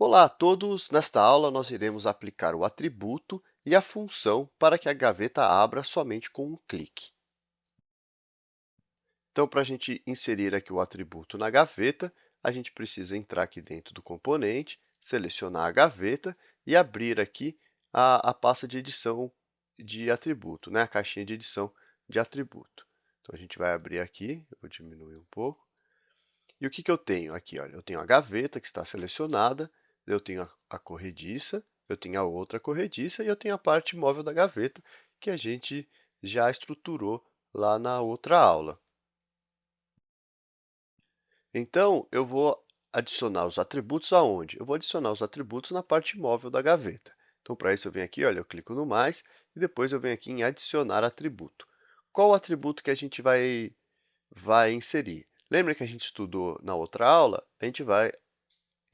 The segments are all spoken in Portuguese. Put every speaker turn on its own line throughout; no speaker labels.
Olá a todos! Nesta aula, nós iremos aplicar o atributo e a função para que a gaveta abra somente com um clique. Então, para a gente inserir aqui o atributo na gaveta, a gente precisa entrar aqui dentro do componente, selecionar a gaveta e abrir aqui a pasta de edição de atributo, né? A caixinha de edição de atributo. Então, a gente vai abrir aqui, eu vou diminuir um pouco. E o que eu tenho aqui? Olha, eu tenho a gaveta que está selecionada, eu tenho a corrediça, eu tenho a outra corrediça e eu tenho a parte móvel da gaveta que a gente já estruturou lá na outra aula. Então, eu vou adicionar os atributos aonde? Eu vou adicionar os atributos na parte móvel da gaveta. Então, para isso, eu venho aqui, olha, eu clico no mais e depois eu venho aqui em adicionar atributo. Qual atributo que a gente vai inserir? Lembra que a gente estudou na outra aula? A gente vai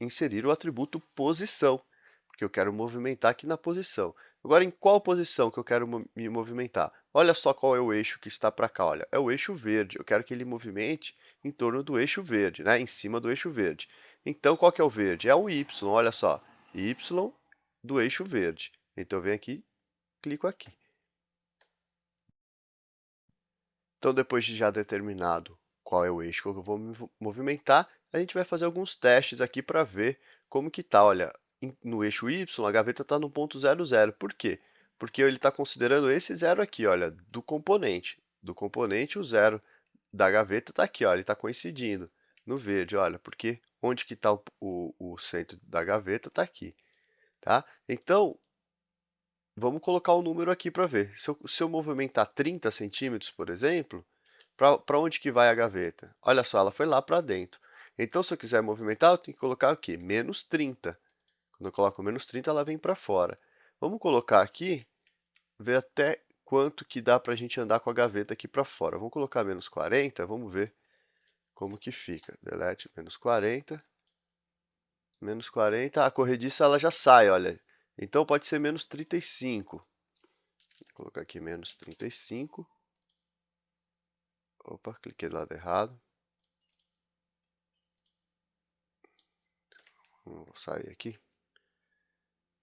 inserir o atributo posição, porque eu quero movimentar aqui na posição. Agora, em qual posição que eu quero me movimentar? Olha só qual é o eixo que está para cá, olha, é o eixo verde. Eu quero que ele movimente em torno do eixo verde, né? Em cima do eixo verde. Então, qual que é o verde? É o Y, olha só, Y do eixo verde. Então, eu venho aqui, clico aqui. Então, depois de já determinado qual é o eixo que eu vou me movimentar, a gente vai fazer alguns testes aqui para ver como que está. Olha, no eixo Y, a gaveta está no ponto 0, 0. Por quê? Porque ele está considerando esse zero aqui, olha, do componente. Do componente, o zero da gaveta está aqui, olha, ele está coincidindo no verde, olha, porque onde que está o centro da gaveta está aqui, tá? Então, vamos colocar o número aqui para ver. Se eu movimentar 30 centímetros, por exemplo, para onde que vai a gaveta? Olha só, ela foi lá para dentro. Então, se eu quiser movimentar, eu tenho que colocar o quê? Menos 30. Quando eu coloco menos 30, ela vem para fora. Vamos colocar aqui, ver até quanto que dá para a gente andar com a gaveta aqui para fora. Vamos colocar menos 40, vamos ver como que fica. Delete menos 40. Menos 40, a corrediça ela já sai, olha. Então, pode ser menos 35. Vou colocar aqui menos 35. Opa, cliquei do lado errado. Vou sair aqui.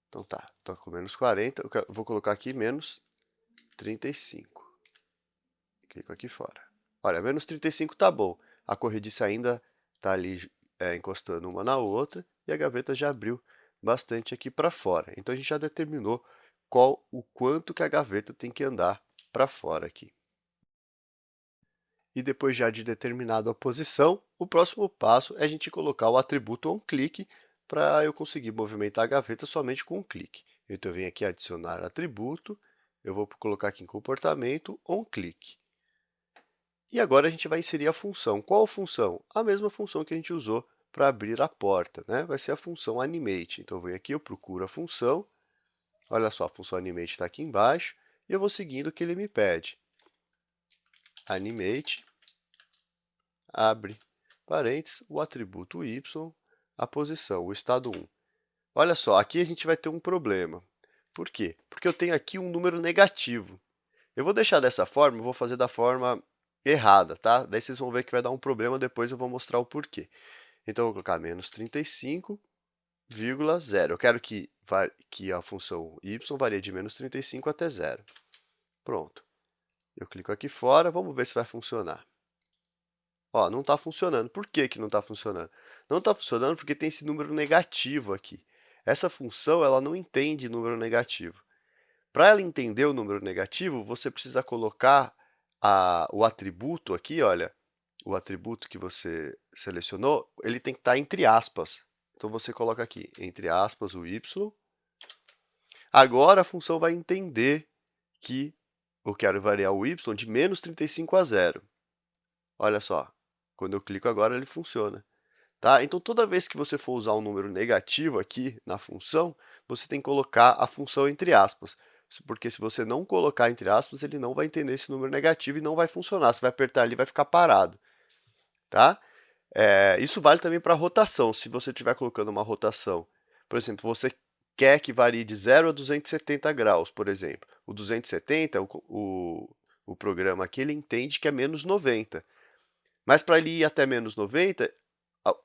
Então tá, estou com menos 40, vou colocar aqui menos 35. Clico aqui fora. Olha, menos 35 está bom. A corrediça ainda está ali encostando uma na outra e a gaveta já abriu bastante aqui para fora. Então, a gente já determinou o quanto que a gaveta tem que andar para fora aqui. E depois já de determinado a posição, o próximo passo é a gente colocar o atributo onClick para eu conseguir movimentar a gaveta somente com um clique. Então, eu venho aqui adicionar atributo, eu vou colocar aqui em comportamento onClick. E agora a gente vai inserir a função. Qual função? A mesma função que a gente usou para abrir a porta, né? Vai ser a função animate. Então, eu venho aqui, eu procuro a função. Olha só, a função animate está aqui embaixo. E eu vou seguindo o que ele me pede. Animate, abre parênteses, o atributo y, a posição, o estado 1. Olha só, aqui a gente vai ter um problema. Por quê? Porque eu tenho aqui um número negativo. Eu vou deixar dessa forma, eu vou fazer da forma errada, tá? Daí vocês vão ver que vai dar um problema, depois eu vou mostrar o porquê. Então, eu vou colocar menos 35,0. Eu quero que a função y varie de menos 35 até 0. Pronto. Eu clico aqui fora, vamos ver se vai funcionar. Ó, não está funcionando. Por que que não está funcionando? Não está funcionando porque tem esse número negativo aqui. Essa função ela não entende número negativo. Para ela entender o número negativo, você precisa colocar o atributo aqui, olha, o atributo que você selecionou, ele tem que estar entre aspas. Então, você coloca aqui, entre aspas, o y. Agora, a função vai entender que eu quero variar o y de menos 35 a 0. Olha só, quando eu clico agora, ele funciona. Tá? Então, toda vez que você for usar um número negativo aqui na função, você tem que colocar a função entre aspas. Porque se você não colocar entre aspas, ele não vai entender esse número negativo e não vai funcionar. Você vai apertar ali e vai ficar parado. Tá? Isso vale também para rotação. Se você estiver colocando uma rotação, por exemplo, você quer que varie de 0 a 270 graus, por exemplo. O 270, o programa aqui, ele entende que é menos 90. Mas para ele ir até menos 90,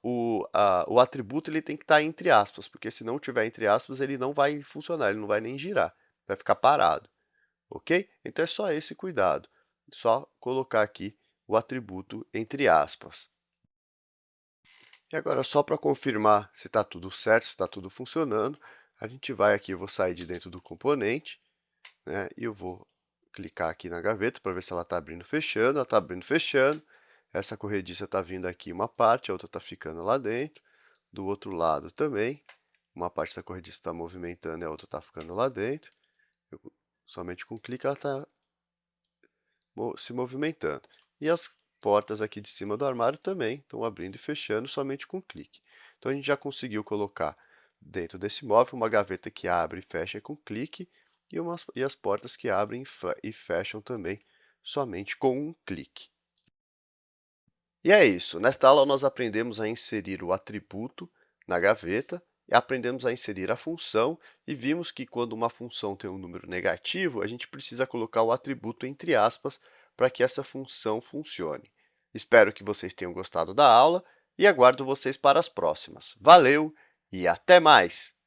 o atributo ele tem que estar entre aspas, porque se não tiver entre aspas, ele não vai funcionar, ele não vai nem girar, vai ficar parado, ok? Então é só esse cuidado, só colocar aqui o atributo entre aspas. E agora, só para confirmar se está tudo certo, se está tudo funcionando, a gente vai aqui, eu vou sair de dentro do componente, né, e eu vou clicar aqui na gaveta para ver se ela está abrindo e fechando. Ela está abrindo e fechando. Essa corrediça está vindo aqui uma parte, a outra está ficando lá dentro. Do outro lado também, uma parte da corrediça está movimentando e a outra está ficando lá dentro. Somente com clique ela está se movimentando. E as portas aqui de cima do armário também estão abrindo e fechando somente com clique. Então a gente já conseguiu colocar dentro desse móvel uma gaveta que abre e fecha com clique e as portas que abrem e fecham também somente com um clique. E é isso. Nesta aula nós aprendemos a inserir o atributo na gaveta, e aprendemos a inserir a função e vimos que quando uma função tem um número negativo, a gente precisa colocar o atributo entre aspas para que essa função funcione. Espero que vocês tenham gostado da aula e aguardo vocês para as próximas. Valeu e até mais!